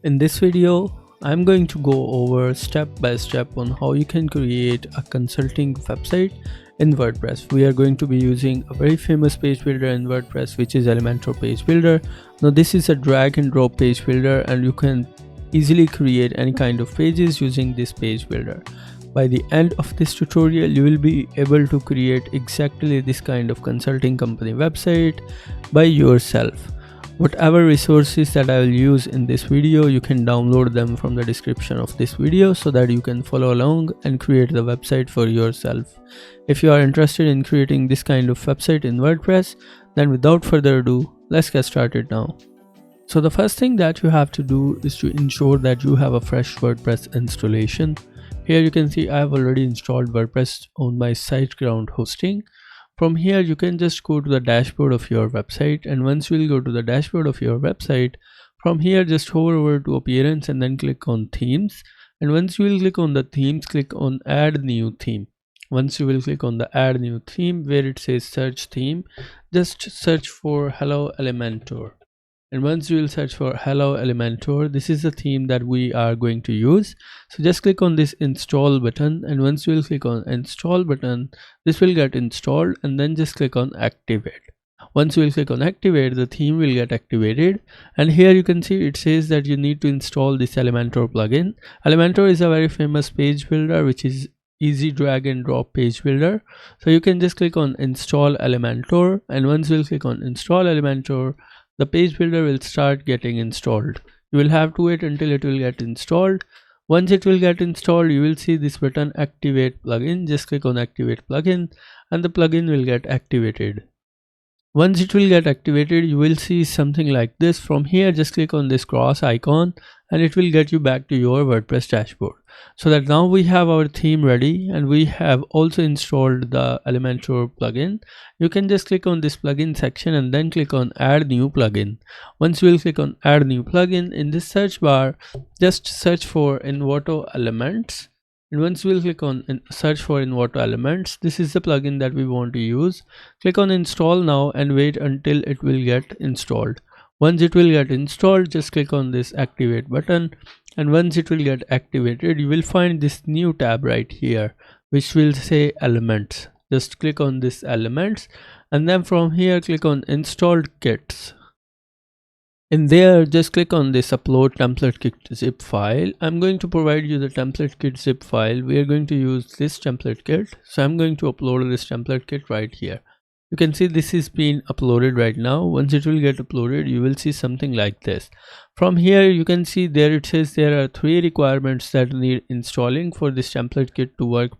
In this video, I'm going to go over step by step on how you can create a consulting website in WordPress. We are going to be using a very famous page builder in WordPress, which is Elementor page builder. Now this is a drag and drop page builder, and you can easily create any kind of pages using this page builder. By the end of this tutorial, you will be able to create exactly this kind of consulting company website by yourself. Whatever resources that I will use in this video, you can download them from the description of this video so that you can follow along and create the website for yourself. If you are interested in creating this kind of website in WordPress, then without further ado, let's get started now. So the first thing that you have to do is to ensure that you have a fresh WordPress installation. Here you can see I have already installed WordPress on my SiteGround hosting. From here you can just go to the dashboard of your website, and once you will go to the dashboard of your website, from here just hover over to appearance and then click on themes, and once you will click on the themes, click on add new theme. Once you will click on the add new theme where it says search theme, just search for Hello Elementor. And once you will search for Hello Elementor, this is the theme that we are going to use. So just click on this install button, and once you will click on install button, this will get installed, and then just click on activate. Once you will click on activate, the theme will get activated, and here you can see it says that you need to install this Elementor plugin. Elementor is a very famous page builder which is easy drag and drop page builder. So you can just click on install Elementor, and once you will click on install Elementor, the page builder will start getting installed. You will have to wait until it will get installed. Once it will get installed, you will see this button activate plugin. Just click on activate plugin and the plugin will get activated. Once it will get activated, you will see something like this. From here, just click on this cross icon and it will get you back to your WordPress dashboard. So that now we have our theme ready, and we have also installed the Elementor plugin. You can just click on this plugin section and then click on add new plugin. Once you will click on add new plugin, in this search bar, just search for Envato Elements. And once we will click on search for Envato Elements, this is the plugin that we want to use. Click on install now and wait until it will get installed. Once it will get installed, just click on this activate button, and once it will get activated, you will find this new tab right here which will say elements. Just click on this elements, and then from here click on installed kits. In there, just click on this upload template kit zip file. I'm going to provide you the template kit zip file. We are going to use this template kit, so I'm going to upload this template kit right here. You can see this is being uploaded right now. Once it will get uploaded, you will see something like this. From here you can see there it says there are 3 requirements that need installing for this template kit to work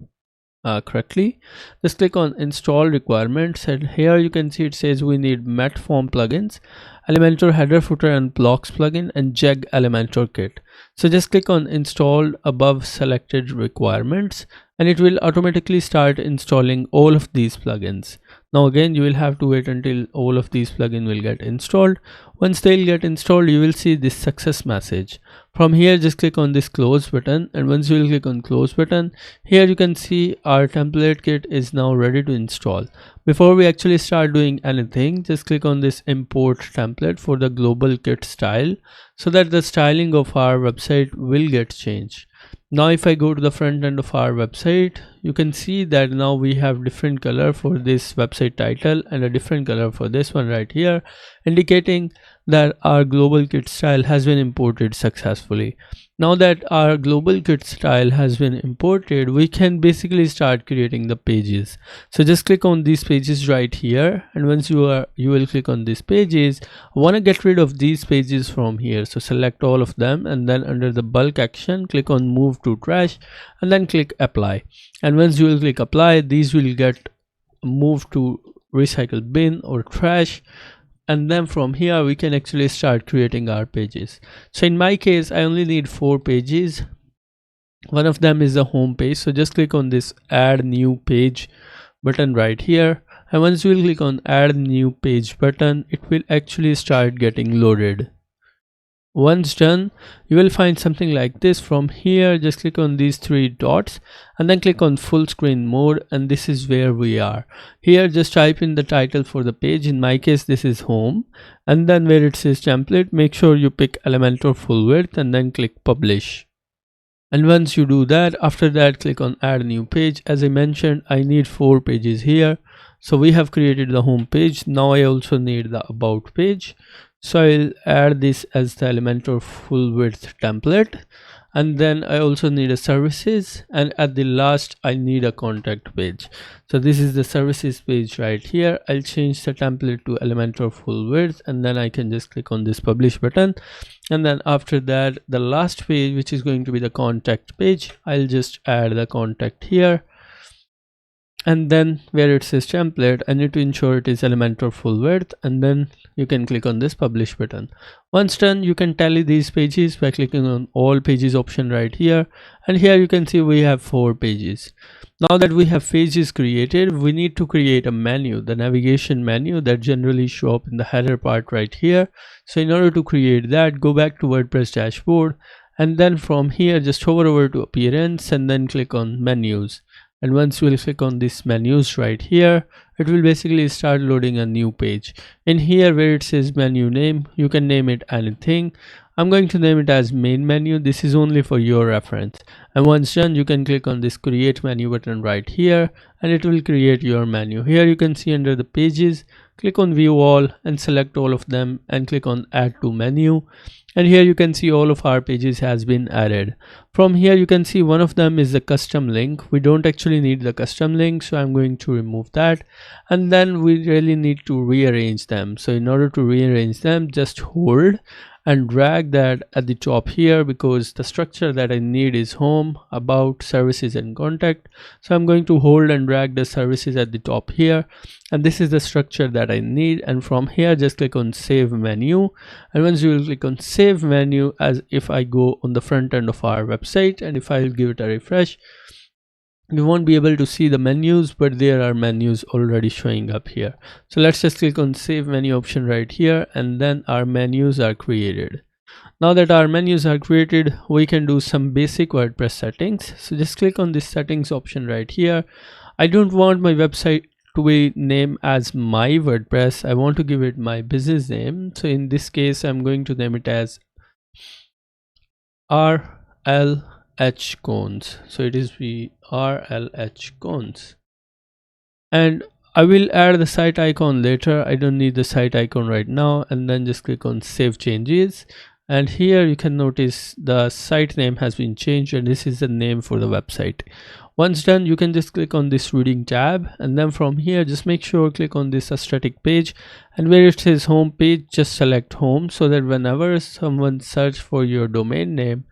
correctly. Just click on install requirements, and here you can see it says we need Metform plugins, Elementor header footer and blocks plugin, and Jeg Elementor kit. So just click on install above selected requirements, and it will automatically start installing all of these plugins. Now again, you will have to wait until all of these plugins will get installed. Once they'll get installed, you will see this success message. From here, just click on this close button, and once you will click on close button, here you can see our template kit is now ready to install. Before we actually start doing anything, just click on this import template for the global kit style so that the styling of our website will get changed. Now if I go to the front end of our website, you can see that now we have different color for this website title and a different color for this one right here, indicating that our global kit style has been imported successfully. Now that our global kit style has been imported, we can basically start creating the pages. So just click on these pages right here, and once you will click on these pages, I want to get rid of these pages from here. So select all of them, and then under the bulk action, click on move to trash, and then click apply. And once you will click apply, these will get moved to recycle bin or trash. And then from here we can actually start creating our pages. So in my case, I only need 4 pages. One of them is the home page, so just click on this add new page button right here, and once you will click on add new page button, it will actually start getting loaded. Once done, you will find something like this. From here, just click on these three dots and then click on full screen mode, and this is where we are. Here just type in the title for the page. In my case this is home, and then where it says template, make sure you pick Elementor full width and then click publish. And once you do that, after that click on add new page. As I mentioned, I need 4 pages here, so we have created the home page. Now I also need the about page, so I'll add this as the Elementor full width template. And then I also need a services, and at the last I need a contact page. So this is the services page right here. I'll change the template to Elementor full width, and then I can just click on this publish button. And then after that, the last page, which is going to be the contact page, I'll just add the contact here. And then where it says template, I need to ensure it is Elementor full width, and then you can click on this publish button. Once done, you can tally these pages by clicking on all pages option right here, and here you can see we have 4 pages. Now that we have pages created, we need to create a menu, the navigation menu that generally show up in the header part right here. So in order to create that, go back to WordPress dashboard, and then from here just hover over to appearance and then click on menus. And once you will click on this menus right here, it will basically start loading a new page. In here where it says menu name, you can name it anything. I'm going to name it as main menu. This is only for your reference. And once done, you can click on this create menu button right here, and it will create your menu. Here you can see under the pages, click on view all and select all of them and click on add to menu. And here you can see all of our pages has been added. From here you can see one of them is the custom link. We don't actually need the custom link, so I'm going to remove that. And then we really need to rearrange them. So in order to rearrange them, just hold and drag that at the top here, because the structure that I need is home, about, services and contact. So I'm going to hold and drag the services at the top here, and this is the structure that I need. And from here just click on save menu, and once you will click on save menu, as if I go on the front end of our website, and if I'll give it a refresh, you won't be able to see the menus, but there are menus already showing up here. So let's just click on save menu option right here, and then our menus are created. Now that our menus are created, we can do some basic WordPress settings. So just click on this settings option right here. I don't want my website to be named as my WordPress. I want to give it my business name. So in this case, I'm going to name it as RLH Cones. So it is RLH Cones, and I will add the site icon later. I don't need the site icon right now. And then just click on save changes, and here you can notice the site name has been changed, and this is the name for the website. Once done, you can just click on this reading tab, and then from here just make sure click on this static page, and where it says home page, just select home, so that whenever someone search for your domain name,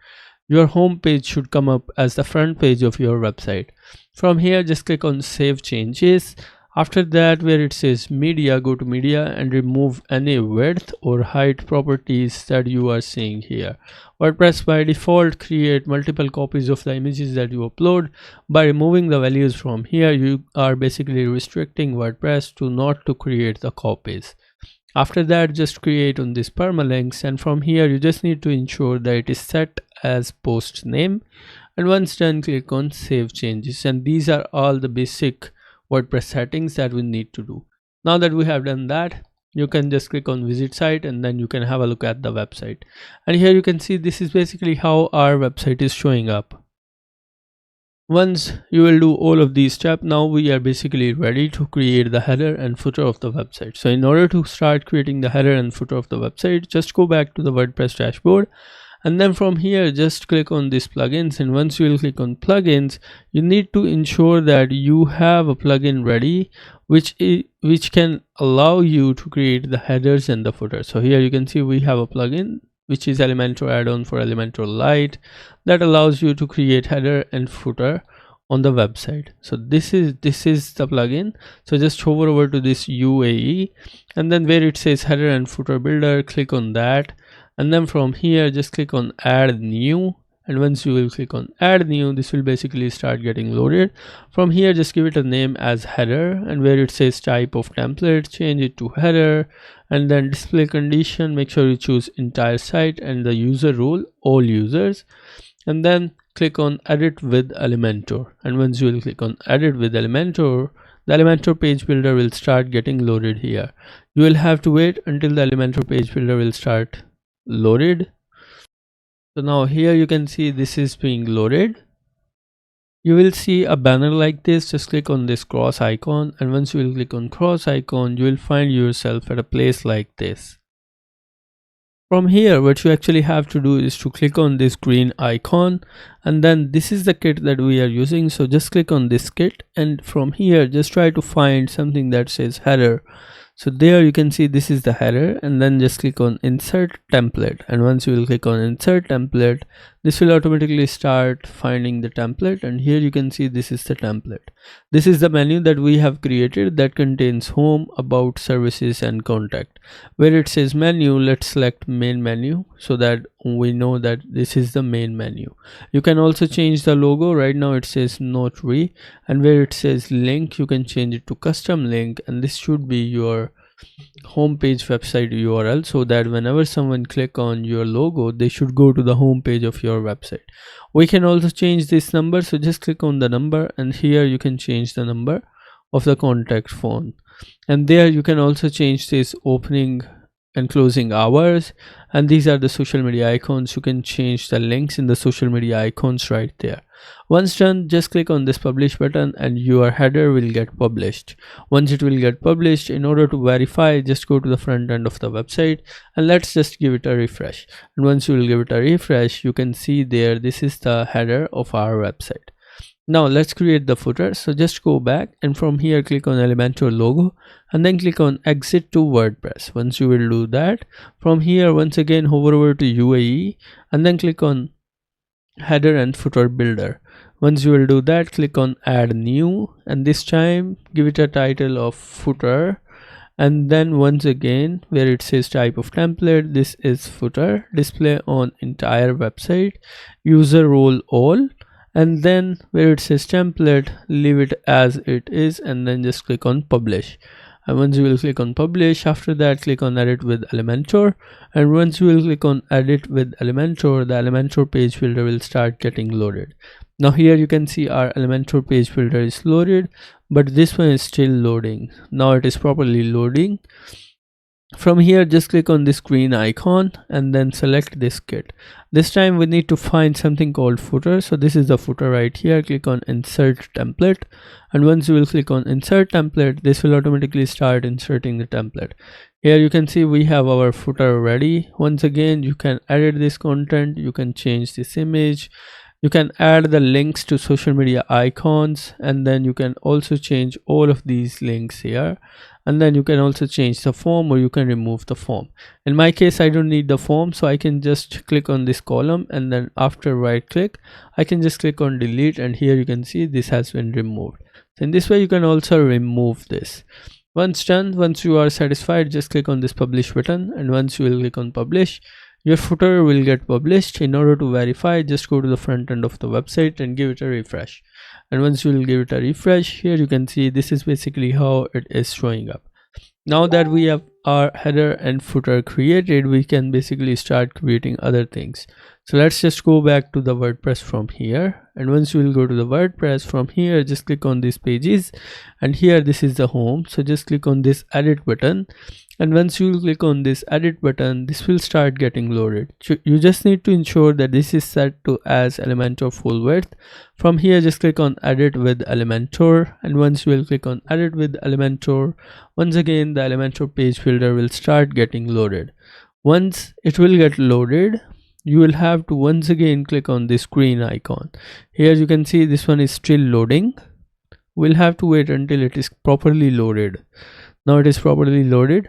your home page should come up as the front page of your website. From here just click on save changes. After that, where it says media, go to media and remove any width or height properties that you are seeing here. WordPress by default create multiple copies of the images that you upload. By removing the values from here, you are basically restricting WordPress to not to create the copies. After that, just create on this permalinks, and from here you just need to ensure that it is set as post name, and once done click on save changes. And these are all the basic WordPress settings that we need to do. Now that we have done that, you can just click on visit site, and then you can have a look at the website. And here you can see this is basically how our website is showing up. Once you will do all of these steps, now we are basically ready to create the header and footer of the website. So in order to start creating the header and footer of the website, just go back to the WordPress dashboard, and then from here just click on these plugins. And once you will click on plugins, you need to ensure that you have a plugin ready which can allow you to create the headers and the footer. So here you can see we have a plugin which is Elementor add-on for Elementor Lite that allows you to create header and footer on the website. So this is the plugin. So just hover over to this UAE, and then where it says header and footer builder, click on that, and then from here just click on add new, and once you will click on add new, this will basically start getting loaded. From here just give it a name as header, and where it says type of template, change it to header, and then display condition, make sure you choose entire site, and the user role all users, and then click on edit with Elementor. And once you will click on edit with Elementor, the Elementor page builder will start getting loaded here. You will have to wait until the Elementor page builder will start loaded. So now here you can see this is being loaded. You will see a banner like this. Just click on this cross icon, and once you will click on cross icon, you will find yourself at a place like this. From here, what you actually have to do is to click on this green icon, and then this is the kit that we are using. So just click on this kit, and from here just try to find something that says header. So there you can see this is the header, and then just click on insert template, and once you will click on insert template, this will automatically start finding the template, and here you can see this is the template. This is the menu that we have created that contains home, about, services, and contact. Where it says menu, let's select main menu so that we know that this is the main menu. You can also change the logo. Right now it says notary, and where it says link, you can change it to custom link, and this should be your homepage website URL, so that whenever someone click on your logo, they should go to the home page of your website. We can also change this number, so just click on the number, and here you can change the number of the contact phone, and there you can also change this opening and closing hours, and these are the social media icons. You can change the links in the social media icons right there. Once done, just click on this publish button, and your header will get published. Once it will get published, in order to verify, just go to the front end of the website, and let's just give it a refresh. And once you will give it a refresh, you can see there this is the header of our website. Now let's create the footer. So just go back, and from here click on Elementor logo, and then click on exit to WordPress. Once you will do that, from here once again hover over to UAE, and then click on header and footer builder. Once you will do that, click on add new, and this time give it a title of footer, and then once again where it says type of template, this is footer, display on entire website, user role all, and then where it says template, leave it as it is, and then just click on publish. And once you will click on publish, after that click on edit with Elementor, and once you will click on edit with Elementor, the Elementor page builder will start getting loaded. Now here you can see our Elementor page builder is loaded, but this one is still loading. Now it is properly loading. From here just click on this green icon, and then select this kit. This time we need to find something called footer, so this is the footer right here. Click on insert template, and once you will click on insert template, this will automatically start inserting the template. Here you can see we have our footer ready. Once again you can edit this content, you can change this image, you can add the links to social media icons, and then you can also change all of these links here, and then you can also change the form, or you can remove the form. In my case I don't need the form, so I can just click on this column, and then after right click I can just click on delete, and here you can see this has been removed. So in this way you can also remove this. Once done, once you are satisfied, just click on this publish button, and once you will click on publish, your footer will get published. In order to verify, just go to the front end of the website and give it a refresh. And once you will give it a refresh, here you can see this is basically how it is showing up. Now that we have our header and footer created, we can basically start creating other things. So let's just go back to the WordPress from here, and once you will go to the WordPress from here, just click on these pages, and here this is the home. So just click on this edit button, and once you click on this edit button, this will start getting loaded. You just need to ensure that this is set to as Elementor full width. From here just click on edit with Elementor, and once you will click on edit with Elementor, once again the Elementor page builder will start getting loaded. Once it will get loaded, you will have to once again click on this green icon. Here you can see this one is still loading. We'll have to wait until it is properly loaded. Now it is properly loaded.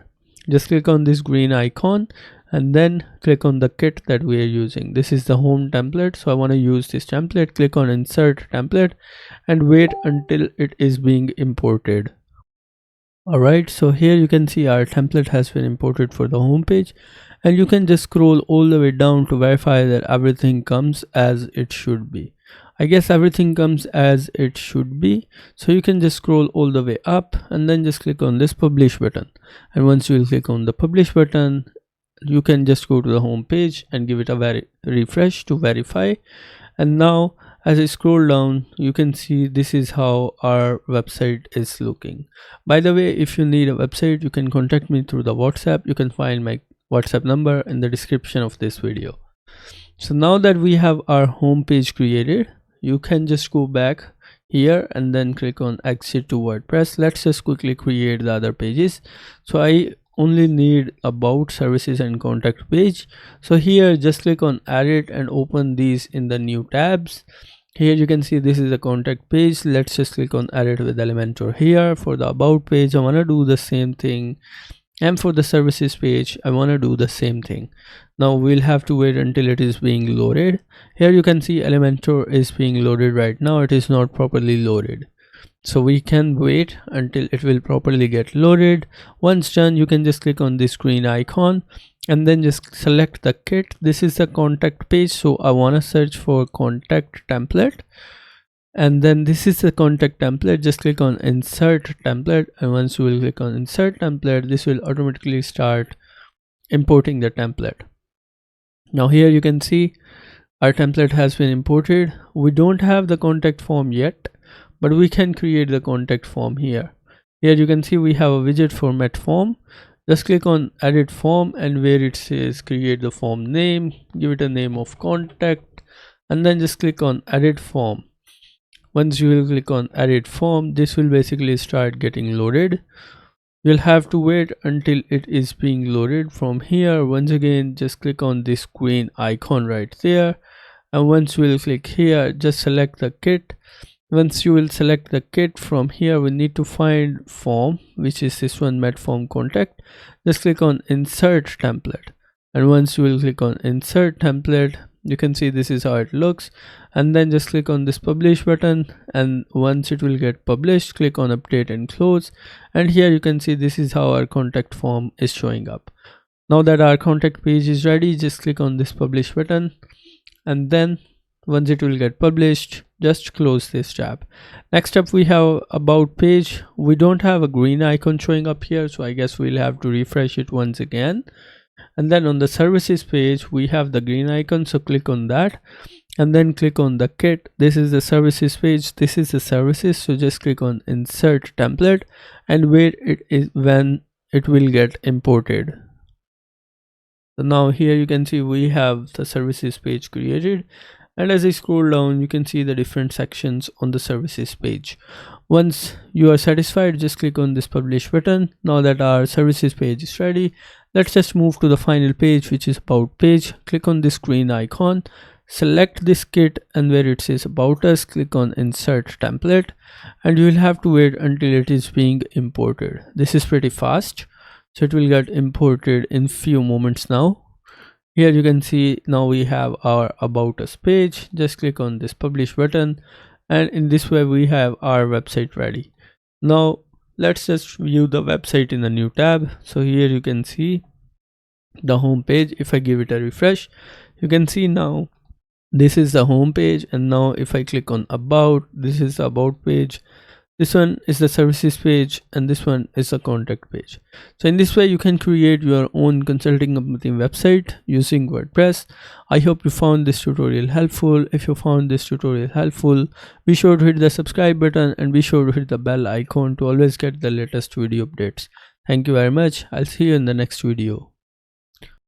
Just click on this green icon, and then click on the kit that we are using. This is the home template, so I want to use this template. Click on insert template and wait until it is being imported. Alright, so here you can see our template has been imported for the home page, and you can just scroll all the way down to verify that everything comes as it should be. I guess everything comes as it should be, so you can just scroll all the way up and then just click on this publish button. And once you will click on the publish button, you can just go to the home page and give it a refresh to verify. And now as I scroll down, you can see this is how our website is looking. By the way, if you need a website, you can contact me through the WhatsApp. You can find my WhatsApp number in the description of this video. So now that we have our home page created, you can just go back here and then click on exit to WordPress. Let's just quickly create the other pages. So I only need about, services and contact page. So here just click on edit and open these in the new tabs. Here you can see this is a contact page. Let's just click on edit with Elementor here. For the about page, I want to do the same thing, and for the services page I want to do the same thing. Now we'll have to wait until it is being loaded. Here you can see Elementor is being loaded right now. It is not properly loaded, so we can wait until it will properly get loaded. Once done, you can just click on this green icon and then just select the kit. This is the contact page, so I want to search for contact template, and then this is the contact template. Just click on insert template, and once you will click on insert template, this will automatically start importing the template. Now here you can see our template has been imported. We don't have the contact form yet, but we can create the contact form here. Here you can see we have a widget format form. Just click on edit form, and where it says create the form name, give it a name of contact, and then just click on edit form. Once you will click on edit form, this will basically start getting loaded. You'll have to wait until it is being loaded. From here, once again, just click on this green icon right there, and once you will click here, just select the kit. Once you will select the kit, from here we need to find form, which is this one, mat form contact. Just click on insert template, and once you will click on insert template, you can see this is how it looks. And then just click on this publish button, and once it will get published, click on update and close. And here you can see this is how our contact form is showing up. Now that our contact page is ready, just click on this publish button, and then once it will get published, just close this tab. Next up we have about page. We don't have a green icon showing up here, so I guess we'll have to refresh it once again. And then on the services page we have the green icon, so click on that and then click on the kit. This is the services page, this is the services, so just click on insert template and wait it is when it will get imported. So now here you can see we have the services page created, and as I scroll down you can see the different sections on the services page. Once you are satisfied, just click on this publish button. Now that our services page is ready, let's just move to the final page, which is about page. Click on this green icon, select this kit, and where it says about us, click on insert template, and you will have to wait until it is being imported. This is pretty fast, so it will get imported in few moments now. Here you can see now we have our about us page. Just click on this publish button, and in this way we have our website ready. Now let's just view the website in a new tab. So here you can see the home page. If I give it a refresh, you can see now this is the home page, and now if I click on about, this is the about page, this one is the services page, and this one is the contact page. So in this way you can create your own consulting company website using WordPress. I hope you found this tutorial helpful. If you found this tutorial helpful, be sure to hit the subscribe button and be sure to hit the bell icon to always get the latest video updates. Thank you very much. I'll see you in the next video.